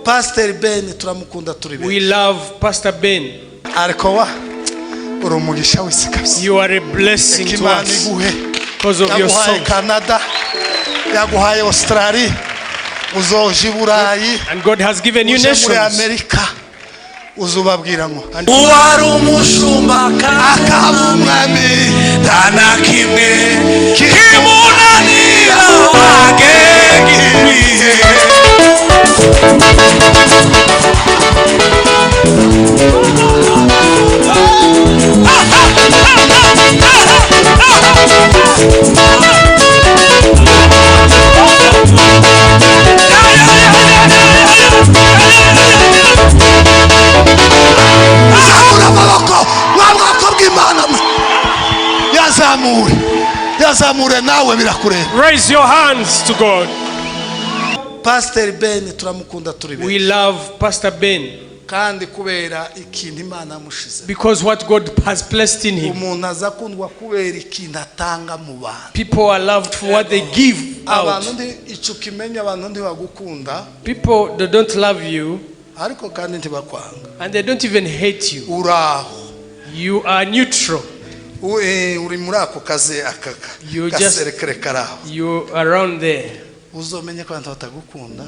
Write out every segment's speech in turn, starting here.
Pastor Ben turamukunda turi We love Pastor Ben. ariko wa urumugisha wese kabisa. You are a blessing to us because of your song. Canada, yaguhaye Australia, uzoje Burayi, and God has given you nations. America, uzubabwira ngo uwari umushumba akamumwami dana kimwe kimunanira agegiye. yazamure nawe birakureba. Raise your hands to God. Pastor Ben turamukunda turi We love Pastor Ben kandi kubera ikintu Imana amushize, because what God has placed in him. umuntu azakundwa kubera ikintu atanga mu bantu. People are loved for what they give out. Abantu ndi icyo kimenya, abantu ndi bagukunda, People that don't love you ariko kandi ntibakwanga, and they don't even hate you. uraho, You are neutral. uri muri ako kaze akaka kaserekere karaho, you around there. uzomenye ko abantu batagukunda.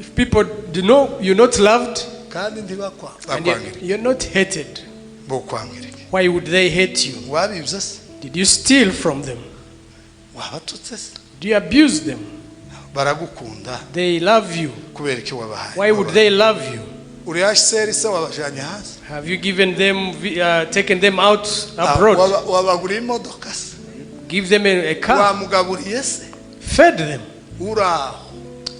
If people do know you're not loved kandi and ntibakwanga, you're not hated, bokwangirike. why would they hate you? Wabibye se? Did you steal from them? Wabatutse se? Do you abuse them? Baragukunda, They love you. kubera iki wabahaye? Why would they love you? uri asheri se wabajanye hasi? Have you given them, taken them out abroad? wabaguriye imodoka se? Give them a car? Wamugaburiye se? Fed them? Uraho,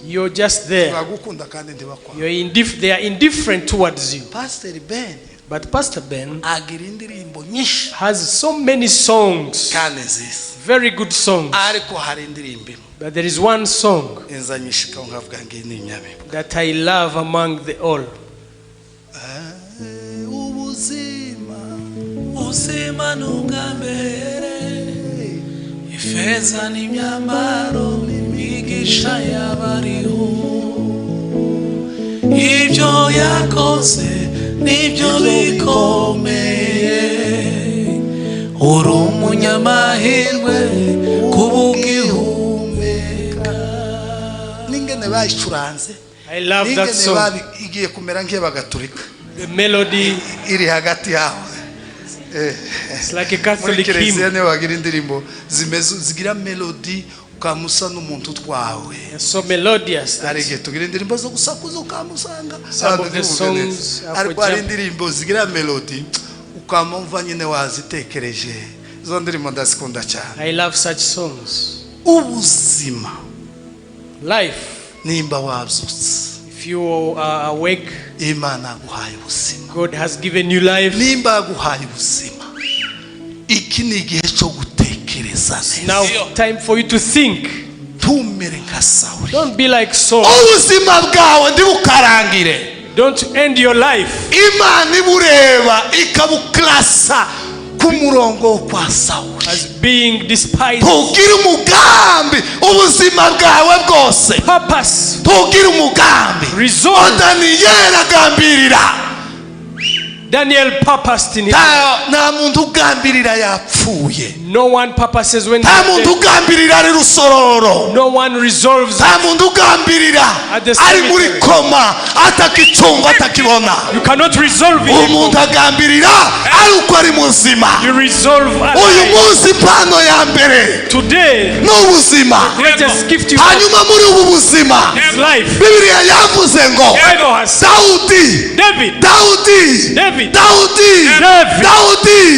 You're just there. bagukunda kandi ntibakwanga. They are indifferent towards you. Pastor Ben But Pastor Ben agira indirimbo nyinshi has so many songs, kandi nziza, very good songs. ariko hari indirimbo But there is one song inzanyishika nkavuga ngo ni nyabe. that I love among the all. Uzima nungambere ifeza n'imyambaro imigisha y'abariho, ibyo yakoze nibyo bikomeye, uri umunyamahirwe kubugihumeka. Ningene bayicuranze, I love that song. igiye kumera nk'iy'abagatolika, The melody iri hagati yaho. is like a Catholic hymn. niyo bagira indirimbo zigira melody ukamusa n'umuntu twawe. So melodious. Ari igihe tugira indirimbo zo gusakuza ukamusanga. Some of the songs are ariko for hari jump. indirimbo zigira melody ukamumva nyine wazitekereje. Izo ndirimbo ndazikunda cyane. I love such songs. Ubuzima Life. nimba wabyutse, If you are awake, Imana aguhaye ubuzima. God has given you life. Nimba aguhaye ubuzima, iki ni igihe cyo gutekereza neza. Now time for you to think. Tumere nka Saul. Don't be like Saul. Ubuzima bwawe ndibukarangire. Don't end your life. Imana ibureba ikabuklasa ku murongo kwa Saul as being despised. Tugira umugambi ubuzima bwawe bwose. Purpose. Tugira umugambi. Resolve. Daniel agambirira. Daniel purposed in his life. Nta muntu ugambirira yapfuye. No one purposes when nta muntu ugambirira ari rusororo. No one resolves. Nta muntu ugambirira ari muri koma atakicunga atakibona. You cannot resolve it. Umuntu agambirira ari uko ari muzima. You resolve. Uyu munsi pano ya mbere. Today. N'ubuzima. Greatest gift you have. Hanyuma muri ubu buzima. Life. Bibiliya yavuze ngo Daudi.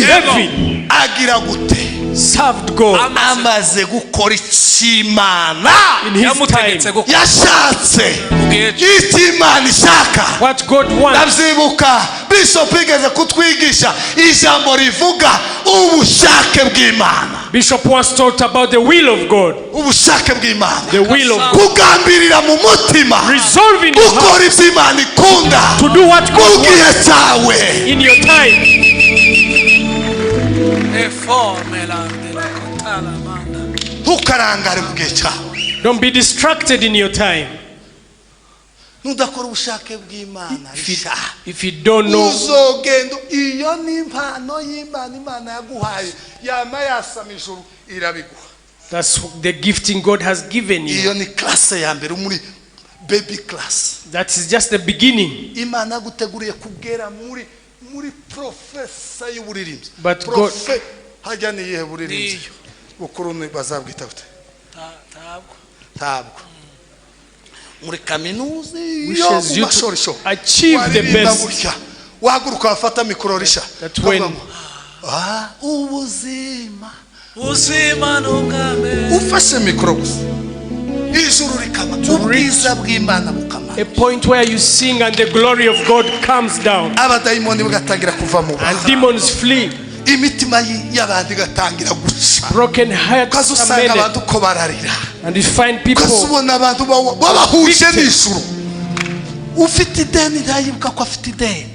David. Agira gute? Served God. Amaze gukora icy'Imana yamutegetse gukora. Yashatse icy'Imana ishaka. What God wants. Ndabyibuka Bishop igeze kutwigisha ijambo rivuga ubushake bw'Imana. Bishop once taught about the will of God. Ubushake bw'Imana. The will of God. Kugambirira mu mutima. Resolving your heart. Gukora iby'Imana ikunda. To do what God wants. Cyawe. In your time. Ntukarangare mu gihe cyawe. Don't be distracted in your time. nudakora ubushake bw'Imana If you don't know, uzogendo iyo ni impano y'Imana Imana yaguhaye yama yasama ijuru irabiguha. that's the gifting God has given you. Iyo ni classe ya mbere muri baby class. That is just the beginning. Imana guteguriye kugera muri profesa y'uburirimbyi. But God, hajya ni yihe buririmbyi ukuru ni bazabwita gute? Tabwo muri kaminuza yo mashorisho achieve the best. Wahaguruka wafata mikoro risha. That when ubuzima n'ubwame ufashe mikoro gusa ijuru rikama ubwiza bw'Imana bukama. a point where you sing and the glory of God comes down Abadayimoni bagatangira kuva mu and demons flee. imitima y'abandi gatangira guca. Broken hearts are Kazusanga mended. abantu ko bararira. And you find people Kasubona abantu babahuje n'ijuru. Ufite ideni ndayibuka ko afite ideni.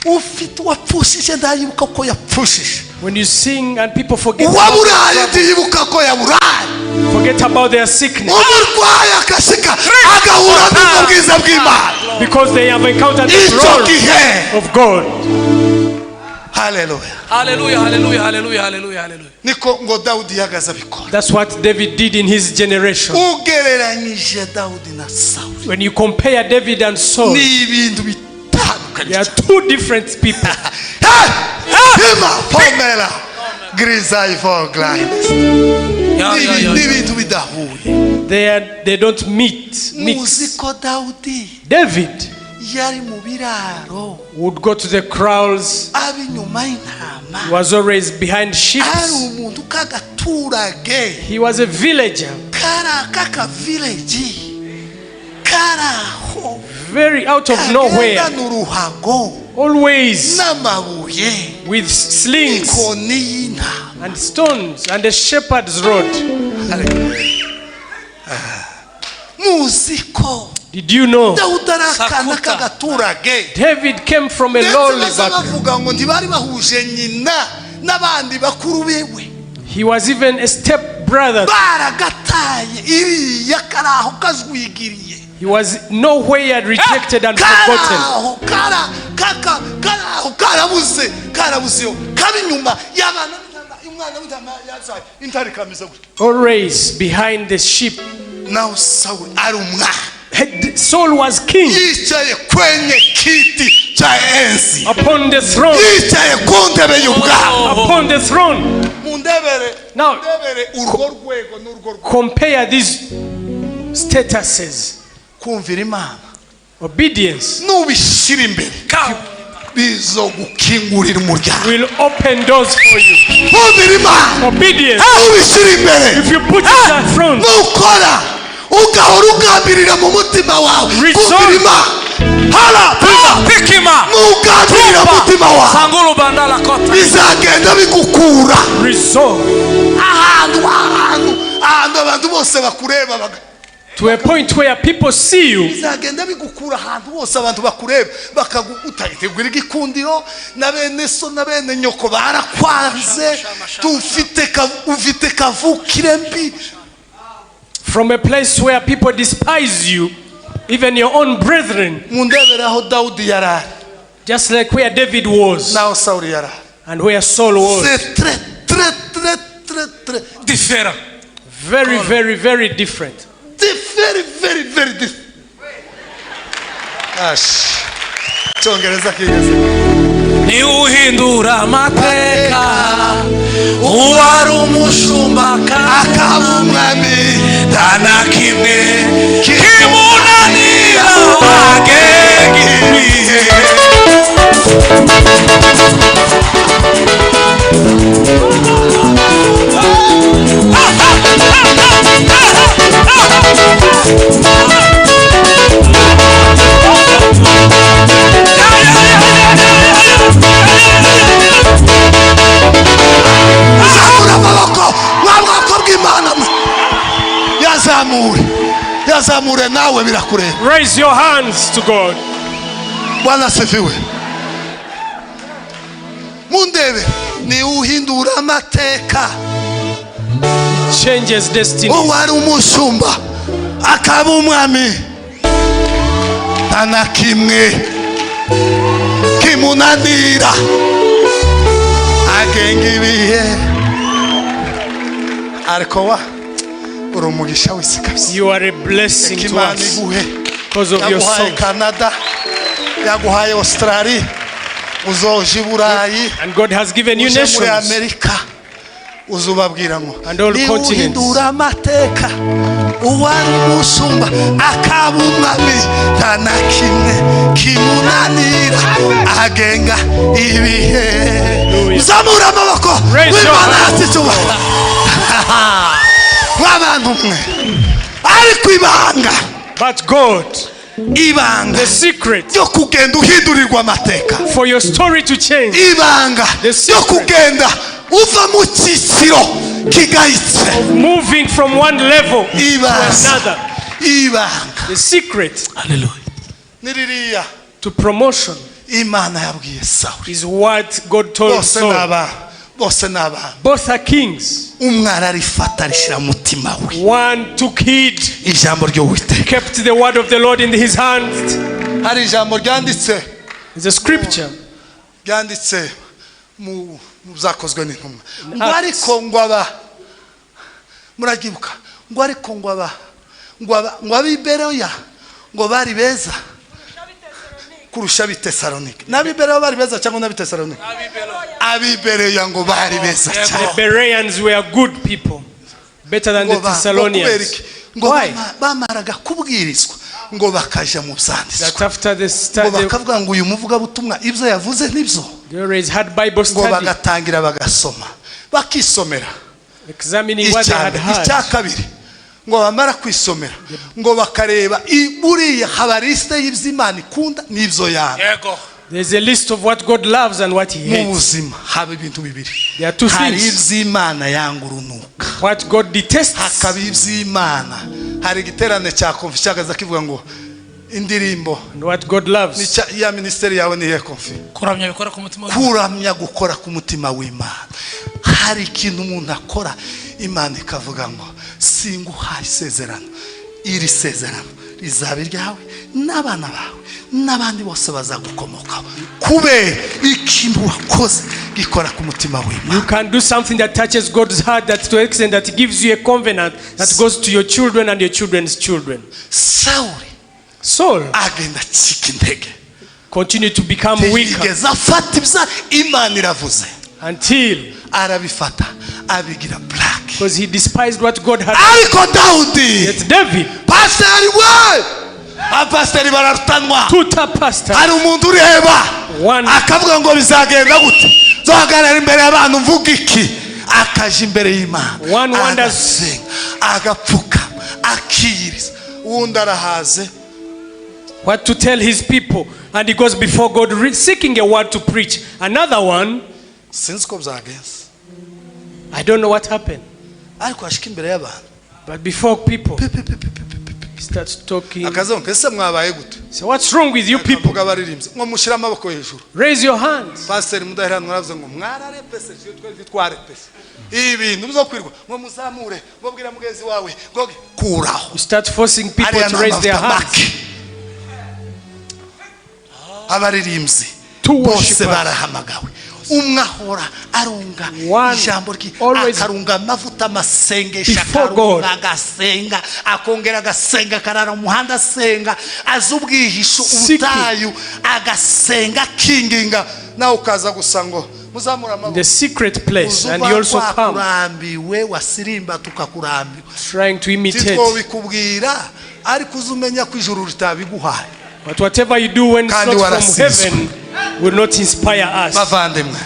Ufite wapfushije ndayibuka ko yapfushije. when you sing and people forget Waburaye ndiyibuka ko yaburaye. forget about their sickness Umurwayi akashika agahura n'ubwiza bw'Imana. because they have encountered the glory of God. Hallelujah. haleluya haleluya haleluya haleluya haleluya. Niko ngo Dawudi yagaza bikora. That's what David did in his generation. Ugereranyije Dawudi na Saul. When you compare David and Saul, Ni ibintu they bitandukanye. are two different people. Hema pomela grisai for gliders. Ni ibintu bidahuye. They don't mix. Muziko Dawudi David yari mu biraro would go to the crowds. abinyuma y'intama. He was always behind sheep. Ari umuntu kagaturage. He was a villager, Kaka village. Karaho. very out of nowhere, N'uruhago always n'amabuye with slings ikoni y'intama. and stones and a shepherd's rod. Muziko Did you know Dawudi arakana kagaturage. David came from a lowly background? bavuga ngo ntibari bahuje nyina n'abandi bakuru bewe. He was even a step brother. Baragataye iriya karaho kazwigiriye. He was nowhere rejected and forgotten. Karaho karabuze kabinyuma y'abana umwana w'intama yazaye intari kamiza gutya. Always behind the sheep. Now Saul ari umwami. Saul was king yicaye kwenye kiti cha enzi. upon the throne. Yicaye ku ntebe y'ubwami. Upon the throne. Mundebere Now, urwo rwego n'urwo rwego. compare these statuses. Kumvira Imana Obedience nubishyira imbere bizo gukingurira umuryango. will open doors for you. Kumvira Imana Obedience, nubishyira imbere if you put it in front, nukora ugahora ugambirira mu mutima wawe. Kumvira Imana hala hikima nugambirira mu mutima wawe sanguru bandala kota bizagenda bigukura resolve ahantu abantu bose bakureba to a point where people see you. bizagenda bigukura ahantu bose abantu bakureba bakagutegura igikundiro na bene so na bene nyoko barakwanze ufite kavukire mbi. From a place where people despise you, even your own brethren, Mundebere aho Dawudi yarari just like where David was naho Saul yarari. and where Saul was. C'est très différent. Very, very, very different. very different. Cyongereza kigeze. Ni uhindura amateka uwari umushumba akaba umwami nta kimwe kimunanira agenga ibihe. yazamure nawe birakureba. Raise your hands to God. Bwana sifiwe. Mundebe ni uhindura amateka. Changes destiny. Uwari umushumba akaba umwami nta na kimwe kimunanira agenga ibihe ariko wa uri umugisha w'isi kabisa. You are a blessing to Imana us iguhe because of your yaguhaye song. Canada yaguhaye Australia uzoje Burayi And God has given you uje muri nations. Amerika uzubabwira ngo And all continents. uhindura amateka uwari umushumba akaba umwami nta na kimwe kimunanira agenga ibihe. Zamura amaboko w'Imana yatituba nk'abantu mwe ariko ibanga. But God, Ibanga the secret yo kugenda uhindurirwa amateka. for your story to change, Ibanga The yo secret. kugenda uva mu cyiciro kigayitse. moving from one level to Ibanga. another. Ibanga. The secret Hallelujah. Niririya to promotion Imana yabwiye Saul. is what God told Bose Saul. bose n'abana. Both are kings. Umwe ararifata arishyira mu mutima we. One took heed, Ijambo ry'Uwiteka. kept the word of the Lord in his hands. Hari ijambo ryanditse It's a scripture. ryanditse mu byakozwe n'intumwa. Ngo Acts. ariko ngo muragibuka ngo ariko ngo abiberoya ngo bari beza kurusha bitesalonike. N'abiberoya bari beza cyangwa n'abitesalonike? Abiberoya ngo bari beza The cyane. Bereans were good people, better than the Thessalonians. ngo Why? bamaraga kubwirizwa ngo bakaja mu byanditswe That after the ngo study, bakavuga ngo uyu muvugabutumwa ibyo yavuze nibyo, they always had Bible ngo study, bagatangira bagasoma bakisomera examining what they had icya heard. kabiri ngo bamara kwisomera ngo bakareba buriya haba lisite y'iby'Imana ikunda n'ibyo yanga. There's a list of what God loves and what He Mu hates. buzima haba ibintu bibiri. There are two Hari things. iby'Imana yanga urunuka, What God detests, hakaba iby'Imana. Hari igiterane cya konfi cyagaza kivuga ngo indirimbo and what God loves. ya ministeri yawe ni ihe konfi kuramya bikora ku mutima kuramya gukora ku mutima w'Imana. Hari ikintu umuntu akora Imana ikavuga ngo singuhaye isezerano, iri sezerano rizaba iryawe n'abana bawe n'abandi bose bazagukomokaho kubera ikintu wakoze gikora ku mutima w'Imana. You can do something that touches God's heart, that to the extent that He gives you a covenant that goes to your children and your children's children. Saul Agenda acika intege, continued to become weaker ntiyigeze afata ibya Imana iravuze, until, arabifata abigira black. because he despised what God had. Ariko Dawudi Yet David, pasiteri we abapasiteri bararutanwa. tuta pastor, Hari umuntu ureba one akavuga ngo bizagenda gute, zohagarara imbere y'abantu mvuga iki, akaja imbere y'Imana One wonders. agasenga agapfukama akiyiriza. Uwundi arahaze what to tell his people, and he goes before God seeking a word to preach. Another one, sinzi ko byagenze I don't know what happened, ariko ashika imbere y'abantu but before people he starts talking. akavuga ngo ese mwabaye gute, So what's wrong with you people? akavuga abaririmbyi ngo mushyire amaboko hejuru. Raise your hands. Pasiteri Mudaheranwa aravuze ngo mwararepese twe twarepese ibintu byo kwirwa ngo muzamure ngo bwira mugenzi wawe ngo kuraho. You start forcing people Ariya to raise their n'amavuta hands. make. Abaririmbyi Two bose worshipers. barahamagawe, umwe ahora arunga One ijambo rye, always akarunga amavuta amasengesha, before akarunga God. agasenga, akongera agasenga, akarara mu muhanda asenga, azi ubwihisho Seeking. ubutayu agasenga kinginga. Nawe ukaza gusa ngo muzamura amaboko, The secret place, and you also come kurambiwe wasirimba tukakurambiwe. trying to imitate. Titwobikubwira ariko uzumenya ko ijuru ritabiguhaye. But whatever you do when it's Kandi not from warasizwe. heaven will not inspire us. Bavandimwe,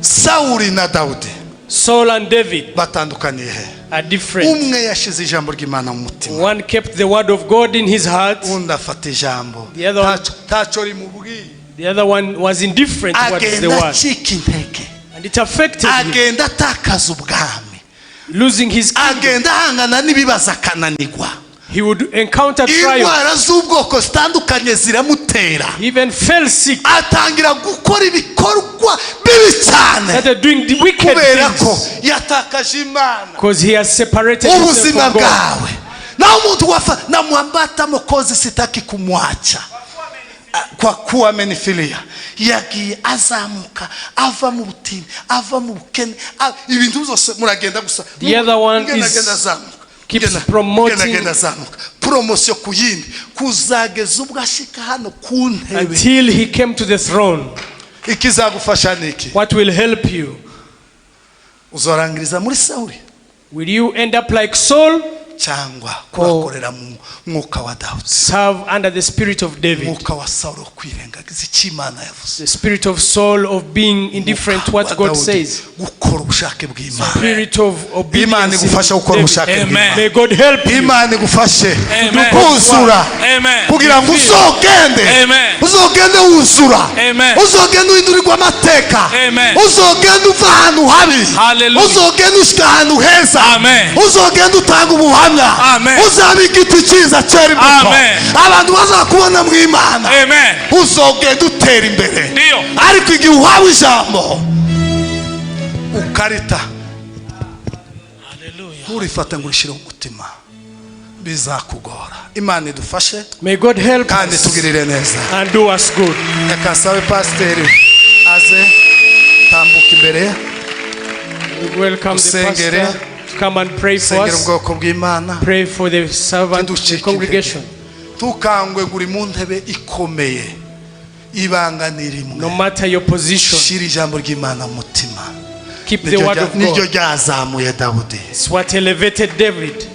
Sawuli na Dawudi Saul and David batandukaniye he? are different. Umwe yashize ijambo ry'Imana mu mutima, One kept the word of God in his heart. undi afata ijambo The other one- taco rimubwiye, The other one was indifferent towards the agenda word. acika intege, And it affected him, agenda atakaza ubwami, losing his kingdom. agenda ahangana n'ibibazo akananirwa. He would encounter trials. Indwara z'ubwoko zitandukanye ziramutera, He even fell sick. atangira gukora ibikorwa bibi cyane Started doing the wicked kubera ko things yatakaje Imana. because he has separated himself Ubuzima from God. bwawe na umuntu wafa na mwambata mokozi sitaki kumwacha. kwa kuwa menifilia yagiye azamuka ava mu butini ava mu bukene ibintu byose muragenda gusa. The other one is keeps promoting promotion ku yindi kuzageza ubwo ashika hano ku ntebe until he came to the throne. Ikizagufasha niki? What will help you? Uzorangiriza muri Saul? Will you end up like Saul? Cyangwa kubakorera mu mwuka wa Daudi? Serve under the spirit of David. Mwuka wa Saul kwirengagiza Imana yavuze. The spirit of Saul of being indifferent to what God says. Gukora ubushake bw'Imana. Spirit of obedience. Imana igufasha gukora ubushake bw'Imana. May God help you. Imana igufashe kuzura kugira ngo uzogende wuzura, uzogende uhindurirwa amateka, uzogende uva ahantu habi, uzogende ushika ahantu heza, uzogende utanga ubuhamya, uzaba igiti cyiza cyera imbuto, abantu bazakubona mu Imana, uzogende utera imbere. Ariko igihe uhawe ijambo ukarita urifata ngo urishire umutima bizakugora. Imana idufashe. May God help kandi us tugirire neza and do us good. Reka sabe pasiteri aze tambuka imbere. We welcome the pastor to come and pray for us. Ubwoko bw'Imana. Pray for the servant of the congregation. Tukangwe guri mu ntebe ikomeye ibanga nirimwe. No matter your position, shira ijambo ry'Imana mu mutima. Keep the word of God. Niryo ryazamuye Dawudi. It's what elevated David.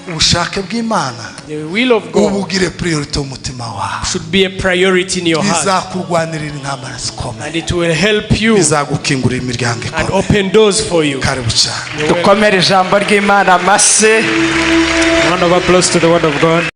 Ubushake bw'Imana, the will of God, ubugire priority mu mutima wawe. Should be a priority in your heart. Bizakurwanirira intambara zikomeye. And it will help you. Bizagukingurira imiryango and open doors for you. Karibu cyane. Dukomere ijambo ry'Imana amase. Round of applause to the word of God.